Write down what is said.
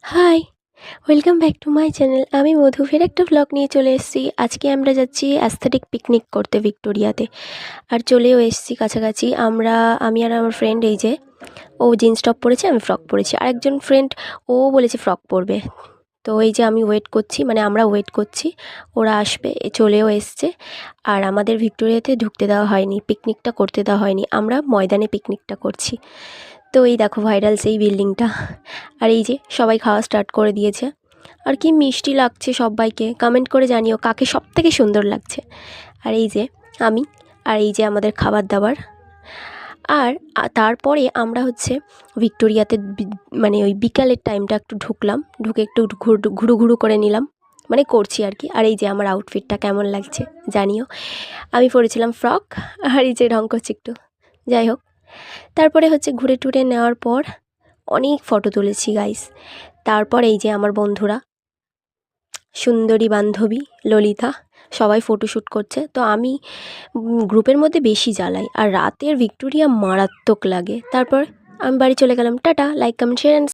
High, welcome back to my channel. আমি মধু ফের একটা ভ্লগ নিয়ে চলে এসেছি। আজকে আমরা যাচ্ছি অ্যাস্থেটিক পিকনিক করতে ভিক্টোরিয়াতে। আর চলেও এসেছি কাছাকাছি। আমি আর আমার ফ্রেন্ড, এই যে ও জিন্স টপ পরেছে, আমি ফ্রক পরেছি। আরেকজন ফ্রেন্ড ও বলেছে ফ্রক পরবে। তো এই যে আমি ওয়েট করছি, মানে আমরা ওয়েট করছি, ওরা আসবে। চলেও এসছে। আর আমাদের ভিক্টোরিয়াতে ঢুকতে দেওয়া হয়নি, পিকনিকটা করতে দেওয়া হয়নি, আমরা ময়দানে পিকনিকটা করছি। তো এই দেখো ভাইরাল সেই বিল্ডিংটা। আর এই যে সবাই খাওয়া স্টার্ট করে দিয়েছে। আর কি মিষ্টি লাগছে সবাইকে, কমেন্ট করে জানিও কাকে সবথেকে সুন্দর লাগছে। আর এই যে আমি, আর এই যে আমাদের খাবার দাবার। আর তারপরে আমরা হচ্ছে ভিক্টোরিয়াতে মানে ওই বিকালের টাইমটা একটু ঢুকলাম, ঢুকে একটু ঘুরু ঘুরু করে নিলাম, মানে করছি আর কি। আর এই যে আমার আউটফিটটা কেমন লাগছে জানিও। আমি পরেছিলাম ফ্রক, আর এই যে রঙ করছি একটু, যাই হোক। তারপরে হচ্ছে ঘুরে টুরে নেওয়ার পর অনেক ফটো তুলেছি গাইস। তারপর এই যে আমার বন্ধুরা, সুন্দরী বান্ধবী ললিতা, সবাই ফটোশ্যুট করছে। তো আমি গ্রুপের মধ্যে বেশি জ্বালাই, আর রাতের ভিক্টোরিয়া মারাত্মক লাগে। তারপর আমি বাড়ি চলে গেলাম। Tata, like comment share and